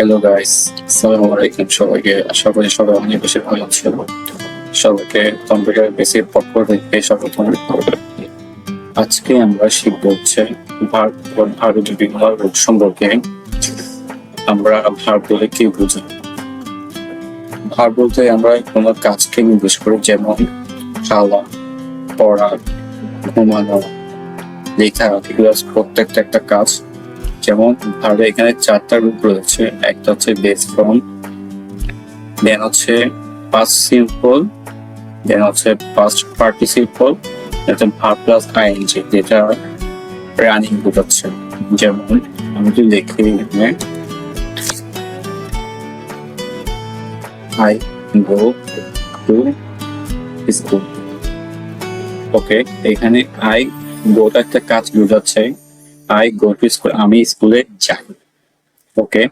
Hello guys, আসসালামু আলাইকুম সবাইকে। আশা করি সবাই অনেক বেশি ভালো ছিল। সবাইকে কম্পিউটার বেসিক পক্ষ থেকে স্বাগতম। আজকে আমরা শিখব হচ্ছে ভার্বের বিভিন্ন রূপ সম্পর্কে। আমরা ভার্ব বলে কি বুঝি? ভার্ব বলতে আমরা কোনো কাজকে নির্দেশ করি, যেমন খাওয়া, পড়া, ঘুমানো, লেখা, এগুলো প্রত্যেকটা একটা কাজ। যেমন ভার্বে এখানে চারটা রূপ রয়েছে। একটা হচ্ছে বেস ফর্ম, দেন হচ্ছে পাস্ট সিম্পল, দেন হচ্ছে পাস্ট পার্টিসিপল, এটা ভার্ব প্লাস আইএনজি, যেটা রানিং বোঝাচ্ছে। যেমন আমি যদি লিখি এখানে আই গো টু স্কুল। ওকে, এখানে আই গোটা একটা কাজ বোঝাচ্ছে। আই গো টু স্কুল, আমি স্কুলে যাই। ওকে,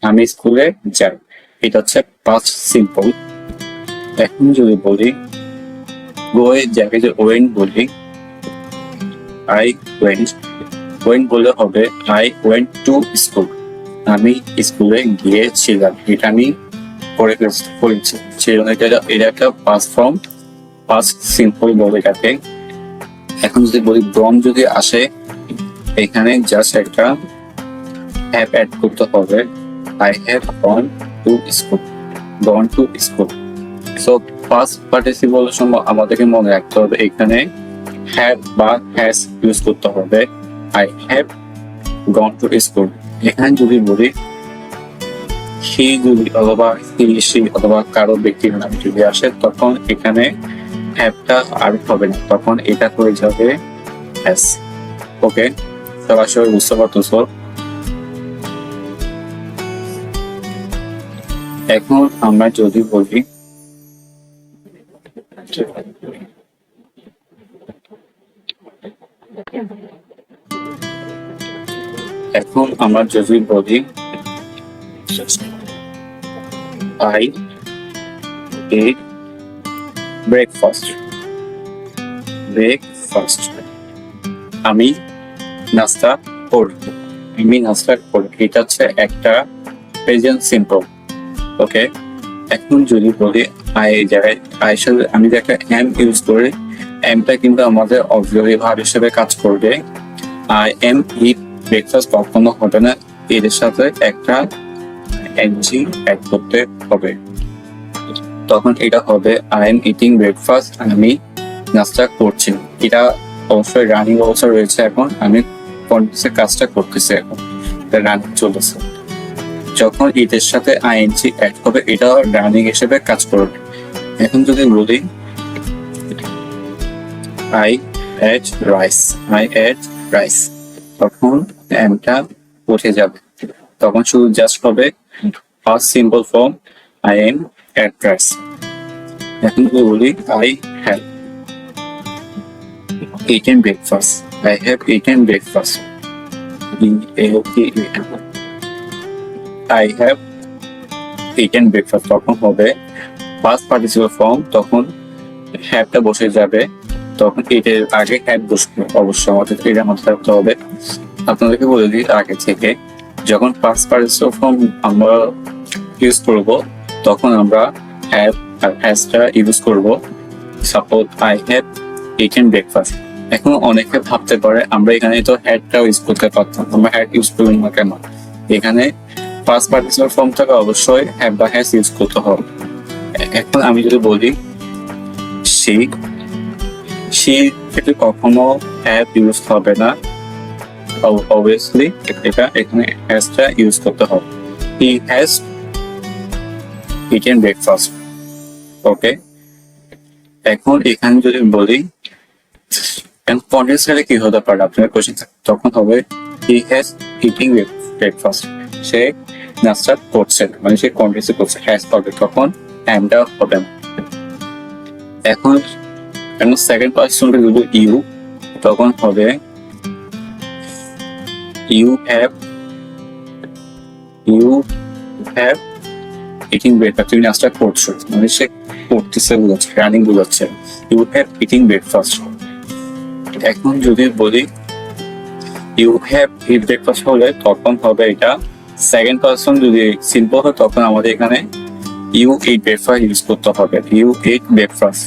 আমি স্কুলে যাই, এটা হচ্ছে পাস্ট সিম্পল। এখন যদি বলি গো এর জায়গায় যে ওয়েন বলি, আই ওয়েন্ট বলে হবে আই ওয়েন্ট টু স্কুল, আমি স্কুলে গিয়েছিলাম। এটা আমি করেছি, সেজন্য এটা একটা পাস্ট ফর্ম, পাস্ট সিম্পল বলে এটাকে। এখন যদি বলি গন যদি আসে, এখানে জাস্ট একটা হ্যাভ অ্যাড করতে হবে। I have gone to school. Gone to school. So past participle সময় আমাদেরকে মনে রাখতে হবে এখানে have বা has ইউজ করতে হবে। I have gone to school. এখানে যদি বলি he যদি অথবা she অথবা কারো ব্যক্তির নাম যদি আসে, তখন এখানে have টা আর হবে না, তখন এটা হয়ে যাবে has. ওকে, সবাই বুঝতে পারতেছো? এখন আমরা যদি বলি I ate breakfast. আমি নাস্তা করলাম। এটা হচ্ছে একটা প্রেজেন্ট সিম্পল। ওকে, এখন যদি বলি আই জায়গায় আয়ের সাথে আমি যে একটা এম ইউজ করি, এমটা কিন্তু আমাদের অক্সিলারি ভার্ব হিসেবে কাজ করবে। আই এম ইট ব্রেকফাস্ট কখনো হবে না, এর সাথে একটা এনজি অ্যাড করতে হবে, তখন এটা হবে আই এম ইটিং ব্রেকফাস্ট, আমি নাস্তা করছি। এটা অবশ্যই রানিং অবস্থা রয়েছে, এখন আমি কন্টিনিউয়াসলি কাজটা করতেছি, এখন রানিং চলতেছে। যখন এদের সাথে আইএনজি অ্যাড হবে, এটা রানিং হিসেবে কাজ করবে। এখন যদি বলি আই এট রাইস, তখন এমটা উঠে যাবে, তখন শুধু জাস্ট হবে first simple form I am ate rice. এখন যদি বলি I have eaten breakfast, I have eaten breakfast, তখন হবে পাস্ট পার্টিসিপল ফর্ম, তখন হ্যাভটা বসে যাবে, তখন এটার আগে হ্যাভ বসবে। অবশ্যই আমাদের এটা মাথায় রাখতে হবে। আপনাদেরকে বলে দিই আগে থেকে, যখন পাস্ট পার্টিসিপল ফর্ম আমরা ইউজ করব, তখন আমরা হ্যাভ আর হ্যাজটা ইউজ করব। Suppose I have eaten breakfast. এখন অনেকে ভাবতে পারে আমরা এখানে তো হ্যাডটাও ইউজ করতে পারতাম, আমরা হ্যাড ইউজ করব না কেন? এখানে পাস্ট পার্টিসিপল ফর্ম থেকে অবশ্যই হ্যাভ বা হ্যাজ ইউজ করতে হবে। এখন আমি যদি বলি সে এটা কখনো হ্যাভ ইউজ হবে না, অবভিয়াসলি এটা এখানে হ্যাজটা ইউজ করতে হবে। He has eaten breakfast. Okay, এখন এখানে যদি বলি কন্টিনিউয়াসলি কি হতে পারে আপনার কোশ্চেন, তখন হবে হি হ্যাজ ইটিং ব্রেকফাস্ট, সে নাস্তা করছে, মানে সে কন্টিনিউয়াসলি করছে, হ্যাজ হবে, তখন এমটা হবে না। এখন সেকেন্ড পার্সন যদি ইউ, তখন হবে ইউ হ্যাভ ইটিং ব্রেকফাস্ট, তুমি নাস্তা করছো, মানে সে করতেছে বোঝাচ্ছে, রানিং বোঝাচ্ছে। You have eating breakfast. এখন যদি বলি ইউ হ্যাভ ইট ব্রেকফাস্ট হলে, তখন হবে এটা সেকেন্ড পারসন যদি সিম্পল হয় তখন আমাদের এখানে ইউ ইট ব্রেকফাস্ট ইউজ করতে হবে। You eat breakfast.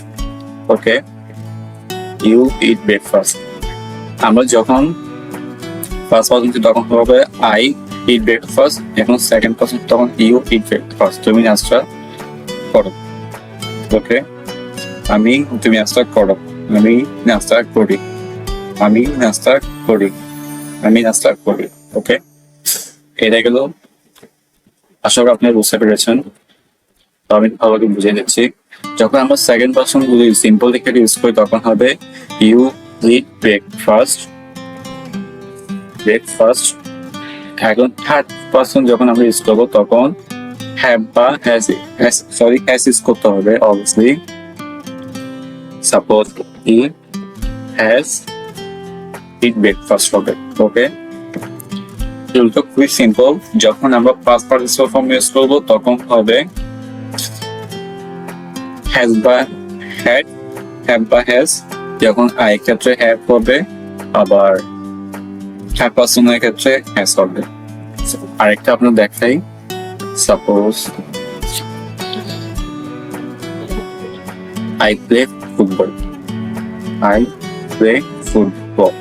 Okay, you eat breakfast. আমরা যখন ফার্স্ট পারসন তখন হবে আই ইট ব্রেকফাস্ট, এখন সেকেন্ড পারসন তখন ইউ ইট ব্রেকফাস্ট। তুমি নাস্তা করো। ওকে, তুমি নাস্তা করো, আমি নাস্তা করি, আমি নাস্তা করি, আমি নাস্তা করি। ওকে, এটা গেল। আশা করি আপনি বুঝতে পেরেছেন। তো আমি ভালোভাবে বুঝিয়ে দিচ্ছি। যখন আমরা সেকেন্ড পারসন যদি সিম্পল লিখে ইউজ করি তখন হবে ইউ ইট ব্রেকফাস্ট, ব্রেকফাস্ট। এখন থার্ড পারসন যখন আমরা ইউজ করবো তখন হ্যাভ বা হ্যাজ ইউজ করতে হবে obviously. Suppose he has eat breakfast হবে। ওকে, এগুলো খুবই সিম্পল। যখন আমরা পাস্ট পার্টিসিপল ফর্ম ইউজ করবো তখন হবে হ্যাজ বা হ্যাড, হ্যাভ বা হ্যাজ। যখন আই ক্ষেত্রে হ্যাভ হবে, আবার থার্ড পারসনের ক্ষেত্রে হ্যাজ হবে। আরেকটা আপনার দেখাই। Suppose I play football. I play football.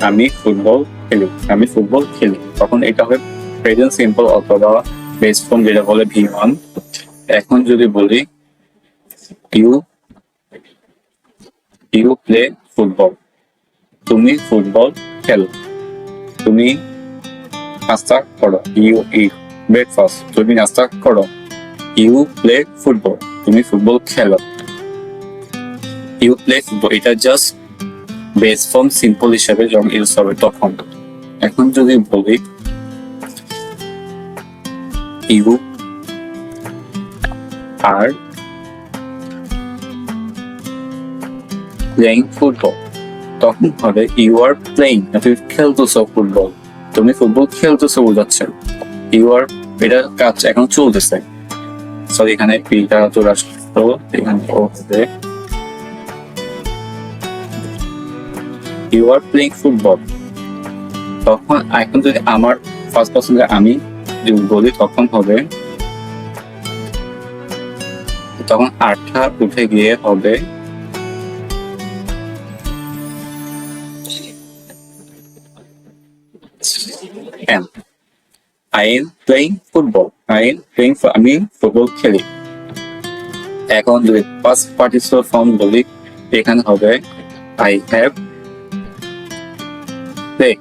আমি ফুটবল খেলি, আমি ফুটবল খেলি। তখন এটা হবে প্রেজেন্ট সিম্পল অথবা বেস ফর্ম যেটা বলে V1। এখন যদি বলি ইউ প্লে ফুটবল, তুমি ফুটবল খেলো, তুমি নাস্তা করো, ইউ ইট ব্রেকফাস্ট, তুমি নাস্তা করো, ইউ প্লে ফুটবল, তুমি ফুটবল খেলো, ইউ প্লে ফুটবল। এটা জাস্ট বেস ফর্ম সিম্পল হিসেবে যখন ইউজ হবে তখন। এখন যদি বলি ইউ আর প্লেইং ফুটবল, তখন হবে ইউ আর প্লেইং, তুমি খেলতেছো ফুটবল, তুমি ফুটবল খেলতেছো বোঝাচ্ছে। ইউ আর, এটা কাজ এখন চলতেছে। সরি, এখানে পিটা চলে আসতো, এখানে ইউ আর প্লেইং ফুটবল। তখন এখন যদি আমার ফার্স্ট পারসনে আমি যদি বলি তখন হবে, তখন আটটা উঠে গিয়ে হবে am. I am playing football. আমি ফুটবল খেলি। এখন যদি পাস্ট পার্টিসিপল ফর্ম বলি এখানে হবে I have played.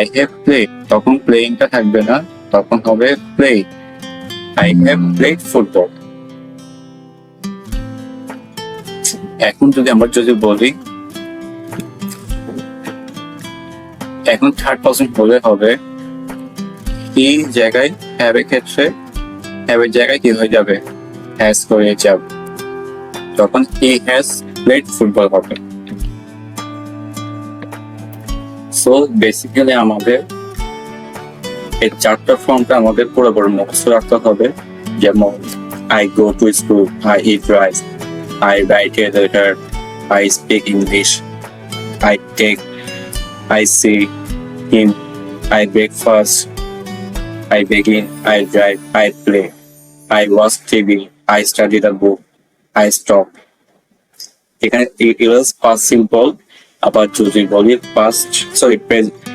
I have played, তখন প্লেইংটা থাকবে না, তখন হবে played. I have played football. এখন যদি বলি, এখন থার্ড পারসন হলে হবে এই জায়গায় হ্যাভ এর ক্ষেত্রে হ্যাভ এর জায়গায় কি হয়ে যাবে, হ্যাজ হয়ে যাবে। তখন হি হ্যাজ প্লেড ফুটবল হবে। সো বেসিক্যালি আমাদের এই চারটা ফর্মটা আমাদের পুরোপুরি মুখস্থ রাখতে হবে। যেমন I go to school, I eat rice, I write a letter, I speak English, I see him, I breakfast, I begin, I drive, I play, I watch TV, I study the book, I stop. এখানে is past simple. আবার যদি বলি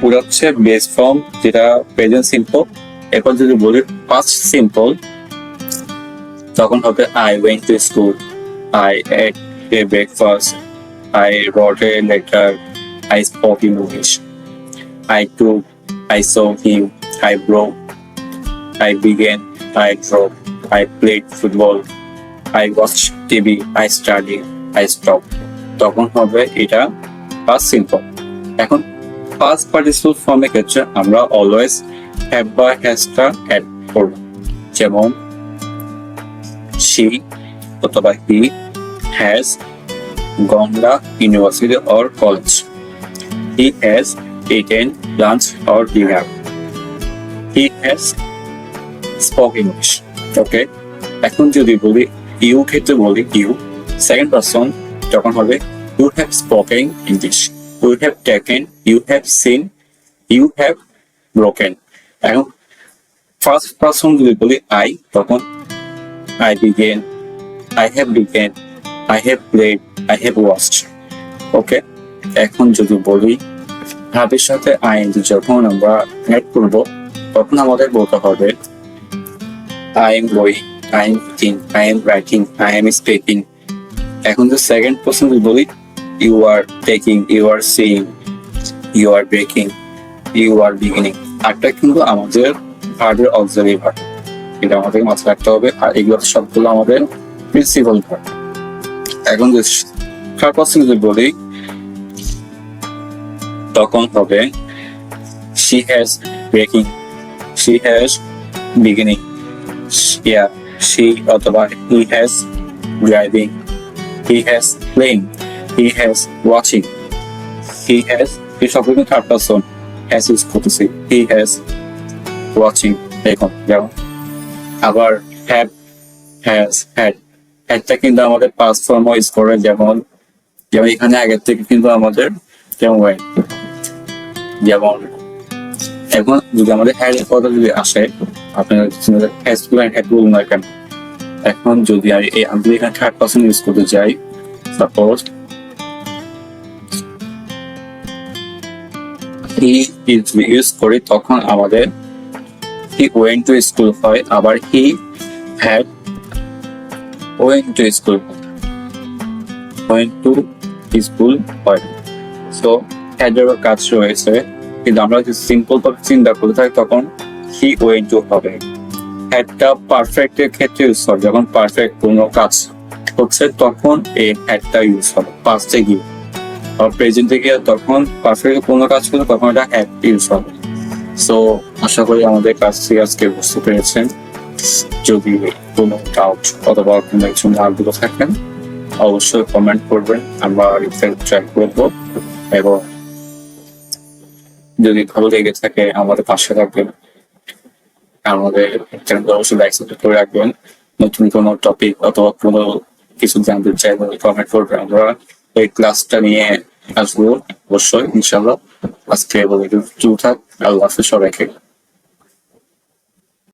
পুরো হচ্ছে base form যেটা present simple. এরপর যদি বলি পাস্ট সিম্পল তখন হবে I went to school, I ate a breakfast, I wrote a letter, I spoke English, I took, I saw him, I broke, I began, I drove, I played football, I watched TV, I studied, I stopped. তখন হবে এটা past simple. এখন past participle ফর্মের ক্ষেত্রে আমরা always have বা হ্যাজটা add করব। যেমন she অথবা he has gone to university or college, he has eaten lunch or dinner, he has spoken English. ওকে, এখন যদি বলি ইউ ক্ষেত্রে বলি ইউ সেকেন্ড পারসন যখন হবে you have spoken English, you have taken you have seen, you have broken. এখন first person যদি বলি আই, তখন I began, I have began, I have played, I have watched. Okay, এখন যদি বলি ভাবের সাথে আইএনজি যখন আমরা অ্যাড করব, তখন আমাদের বলতে হবে I am going, I am eating, I am writing, I am speaking. এখন যে সেকেন্ড পারসন যদি বলি you are taking, you are seeing, you are breaking, you are beginning. আরটা কিন্তু আমাদের ভার্বের অক্সিলারি ভার্ব, এটা আমাদের মাথায় রাখতে হবে। আর এগুলো সবগুলো আমাদের প্রিন্সিপাল ভার্ব। এখন যে থার্ড পারসন যদি বলি, তখন হবে she has breaking, she has beginning, yeah, she অথবা he has driving, he has playing, he has watching, he has, এই সবগুলো থার্ড পারসন has ইউজ করতেছি, he has watching। দেখুন যেমন আবার have, has, had, hadটা কিন্তু আমাদের পাস্ট ফর্ম ইউজ করে, যেমন এখানে আগের থেকে কিন্তু আমাদের যেমন যেমন এখন যদি আমাদের হ্যাড এর কথা যদি আসে, আপনারা হ্যাড বলুন না কেন। এখন যদি আমি এখানে থার্ড পারসন ইউজ করতে যাই, সাপোজ হি ইউজ করি, তখন আমাদের হি ওয়েন্ট টু স্কুল হয়, আবার he had went to school, went to school হয়। সো হ্যাডের কাজ রয়েছে, কিন্তু আমরা যদি সিম্পল ভাবে চিন্তা করে থাকি, তখন হি ওয়েন্ট টু হবে। হ্যাডটা পারফেক্ট এর ক্ষেত্রে ইউজ হবে, যখন পারফেক্ট কোনো কাজ হচ্ছে তখন এই হ্যাডটা ইউজ হবে পাস্টে গিয়ে। আর প্রেজেন্টে গিয়ে তখন পারফেক্ট কোনো কাজ করলে তখন এটা হ্যাড ইউজ হবে। সো আশা করি আমাদের কাছ থেকে আজকে বুঝতে পেরেছেন। যদি কোনো ডাউট অথবা কোনো কিছু আগ্রহ থাকেন, অবশ্যই কমেন্ট করবেন, আমরা রিপ্লাই ট্রাই করবো। এবং যদি ভালো লেগে থাকে আমাদের পাশে থাকবেন, আমাদের চ্যানেল অবশ্যই লাইক সাবস্ক্রাইব করে রাখবেন। নতুন কোনো টপিক অথবা কোনো কিছু জানতে চাইলে কমেন্ট করবেন, আমরা এই ক্লাসটা নিয়ে আসবো অবশ্যই ইনশাআল্লাহ। আজকে বলে থাক, আল্লাহ হাফেজ সবাইকে।